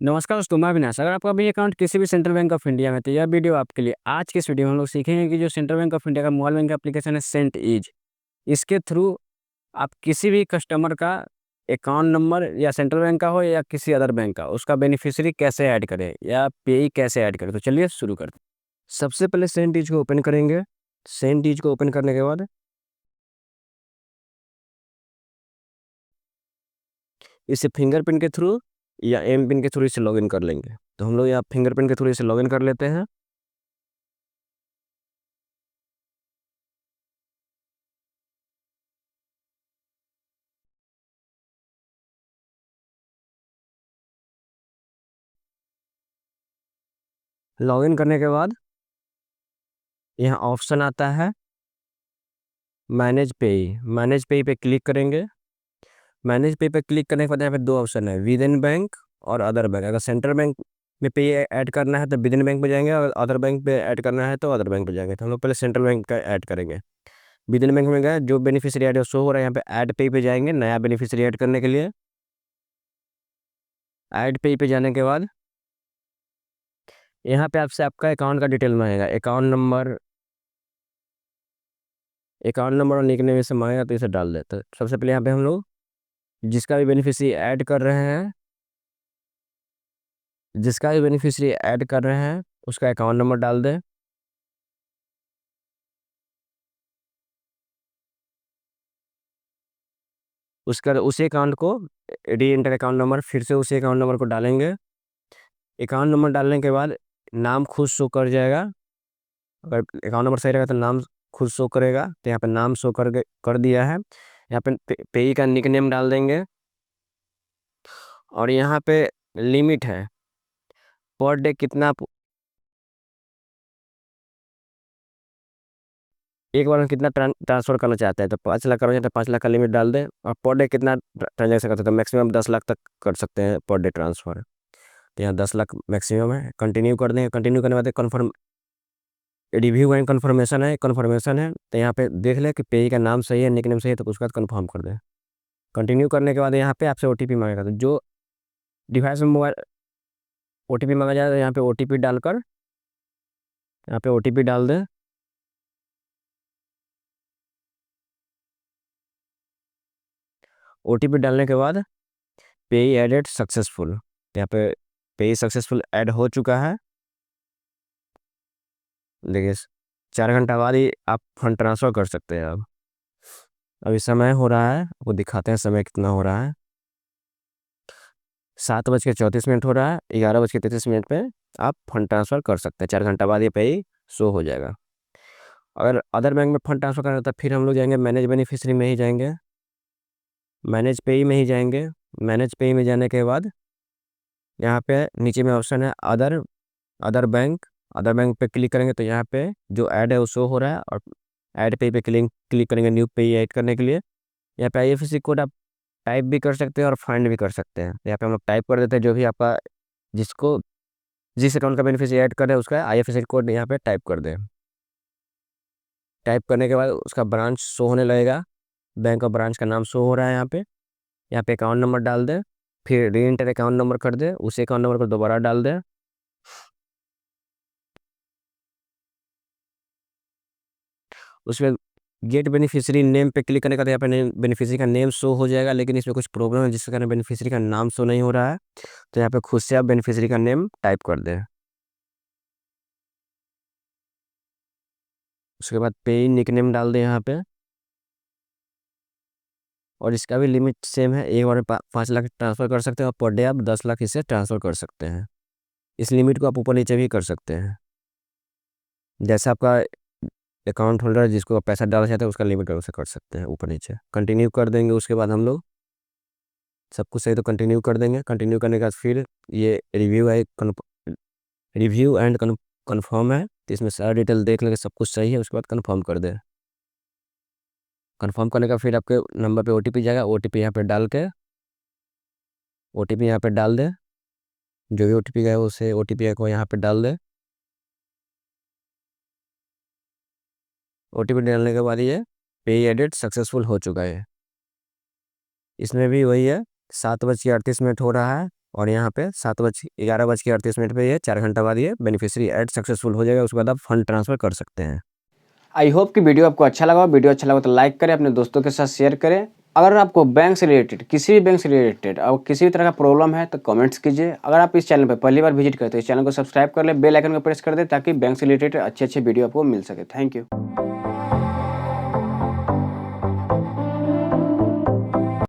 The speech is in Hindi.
नमस्कार दोस्तों, मैं अविनाश। अगर आपका भी अकाउंट किसी भी सेंट्रल बैंक ऑफ इंडिया में है, तो यह वीडियो आपके लिए। आज के इस वीडियो में हम लोग सीखेंगे कि जो सेंट्रल बैंक ऑफ इंडिया का मोबाइल बैंक एप्लीकेशन है सेंट ईज, इसके थ्रू आप किसी भी कस्टमर का अकाउंट नंबर या सेंट्रल बैंक का हो या किसी अदर बैंक का, उसका बेनिफिशियरी कैसे ऐड करें या पेई कैसे ऐड करें। तो चलिए शुरू करते हैं। सबसे पहले सेंट ईज को ओपन करेंगे। सेंट ईज को ओपन करने के बाद इसे फिंगरप्रिंट के थ्रू या एम पिन के थ्रू इसे लॉगिन कर लेंगे। तो हम लोग यहाँ फिंगरप्रिंट के थ्रू इसे लॉगिन कर लेते हैं। लॉगिन करने के बाद यहाँ ऑप्शन आता है मैनेज पेई। मैनेज पेई पे क्लिक करेंगे। मैनेज पेई पे क्लिक करने के बाद यहाँ पे दो ऑप्शन है, विद इन बैंक और अदर बैंक। अगर सेंट्रल बैंक में पे ऐड करना है तो विद इन बैंक पे जाएंगे, और अदर बैंक पे ऐड करना है तो अदर बैंक पे जाएंगे। तो हम लोग पहले सेंट्रल बैंक का ऐड करेंगे। विद इन बैंक में गए, जो बेनिफिशियरी ऐड शो हो रहा है यहाँ पे ऐड पेई पे जाएंगे नया बेनिफिशियरी ऐड करने के लिए। ऐड पेई पे जाने के बाद यहाँ पे आपसे आपका अकाउंट का डिटेल मांगेगा, अकाउंट नंबर और निकनेम इसे मांगेगा, तो इसे डाल देते हैं। सबसे पहले यहाँ पे हम लोग जिसका भी बेनिफिशियरी ऐड कर रहे हैं जिसका भी बेनिफिशियरी ऐड कर रहे हैं उसका अकाउंट नंबर डाल दें। उसका उसी अकाउंट को री एंटर अकाउंट नंबर, फिर से उसी अकाउंट नंबर को डालेंगे। अकाउंट नंबर डालने के बाद नाम खुद शो कर जाएगा। अगर अकाउंट नंबर सही रहेगा तो नाम खुद शो करेगा। तो यहाँ पे नाम शो कर दिया है। यहाँ पे पेई का निकनेम डाल देंगे। और यहाँ पे लिमिट है पर डे कितना, एक बार में कितना ट्रांसफर करना चाहते हैं। तो 5 लाख करना चाहते हैं, 5 लाख का लिमिट डाल दें। और पर डे कितना ट्रांजेक्शन करते हैं, तो मैक्सिमम 10 लाख तक कर सकते हैं पर डे ट्रांसफर। तो यहाँ 10 लाख मैक्सिमम है। कंटिन्यू कर दें। कंटिन्यू करने के बाद कन्फर्म रिव्यू एंड कन्फर्मेशन है। तो यहाँ पे देख ले कि पेई का नाम सही है, निकनेम सही है, तो उसके बाद कन्फर्म कर दें। कंटिन्यू करने के बाद यहाँ पे आपसे ओटीपी मांगेगा। तो जो डिवाइस में मोबाइल ओटीपी मांगा जाए, तो यहाँ पे ओटीपी डालकर यहाँ पे ओटीपी डाल दें। ओटीपी डालने के बाद पेई एडेड सक्सेसफुल, यहाँ पे पेई सक्सेसफुल ऐड हो चुका है। देखिए 4 घंटा बाद ही आप फंड ट्रांसफ़र कर सकते हैं। अब अभी समय हो रहा है, आपको दिखाते हैं समय कितना हो रहा है। 7:34 हो रहा है। 11:33 पे आप फंड ट्रांसफ़र कर सकते हैं। 4 घंटा बाद ये पे ही शो हो जाएगा। अगर अदर बैंक में फंड ट्रांसफ़र करना है तो फिर हम लोग जाएंगे मैनेज बेनिफिशियरी में ही जाएंगे, मैनेज पे ही में ही जाएंगे। मैनेज पे ही में जाने के बाद यहाँ पे नीचे में ऑप्शन है अदर अदर बैंक पे क्लिक करेंगे, तो यहाँ पे जो ऐड है वो शो हो रहा है। और ऐड पे क्लिक क्लिक करेंगे न्यू पे ऐड करने के लिए। यहाँ पे आईएफएससी कोड आप टाइप भी कर सकते हैं और फाइंड भी कर सकते हैं। यहाँ पे हम लोग टाइप कर देते हैं, जो भी आपका जिसको जिस अकाउंट का बेनिफिशियरी ऐड कर रहे हैं उसका आईएफएससी कोड यहाँ पे टाइप कर दें। टाइप करने के बाद उसका ब्रांच शो होने लगेगा। बैंक ऑफ ब्रांच का नाम शो हो रहा है यहाँ पे। यहाँ पे अकाउंट नंबर डाल दें, फिर री एंटर अकाउंट नंबर कर दें, उसी अकाउंट नंबर को दोबारा डाल दें। उसमें गेट बेनिफिशियरी नेम पे क्लिक करने का, तो यहाँ पे बेनिफिशियरी का नेम शो हो जाएगा, लेकिन इसमें कुछ प्रॉब्लम है जिसके कारण बेनिफिशियरी का नाम शो नहीं हो रहा है। तो यहाँ पे खुद से आप बेनिफिशियरी का नेम टाइप कर दें। उसके बाद पे निकनेम डाल दें यहाँ पे। और इसका भी लिमिट सेम है, एक बार में 5 लाख ट्रांसफ़र कर सकते हैं, और पर डे आप 10 लाख इसे ट्रांसफ़र कर सकते हैं। इस लिमिट को आप ऊपर नीचे भी कर सकते हैं, जैसा आपका अकाउंट होल्डर जिसको आप पैसा डालना चाहते हैं उसका लिमिट वैसे कर सकते हैं, ऊपर नीचे। कंटिन्यू कर देंगे। उसके बाद हम लोग सब कुछ सही तो कंटिन्यू कर देंगे। कंटिन्यू करने के बाद फिर ये रिव्यू एंड कन्फर्म है, तो इसमें सारा डिटेल देख लेंगे, सब कुछ सही है, उसके बाद कन्फर्म कर दें। कन्फर्म करने का फिर आपके नंबर पे ओटीपी जाएगा। ओटीपी यहाँ पे डाल के ओटीपी यहाँ पे डाल दें। जो भी ओटीपी गया है उसे ओटीपी को यहाँ पे डाल दें। ओटीपी डालने के बाद ये पे एडिट सक्सेसफुल हो चुका है। इसमें भी वही है, 7:38 हो रहा है और यहाँ पे 11:38 पे ये 4 घंटा बाद ये बेनिफिशियरी ऐड सक्सेसफुल हो जाएगा। उसके बाद आप फंड ट्रांसफ़र कर सकते हैं। आई होप कि वीडियो आपको अच्छा लगा। वीडियो अच्छा लगा तो लाइक करें, अपने दोस्तों के साथ शेयर करें। अगर आपको बैंक से रिलेटेड, किसी भी बैंक से रिलेटेड और किसी भी तरह का प्रॉब्लम है तो कमेंट्स कीजिए। अगर आप इस चैनल पर पहली बार विजिट करते हैं, इस चैनल को सब्सक्राइब कर ले, बेल आइकन को प्रेस कर दें ताकि बैंक से रिलेटेड अच्छे वीडियो आपको मिल सके। Thank you.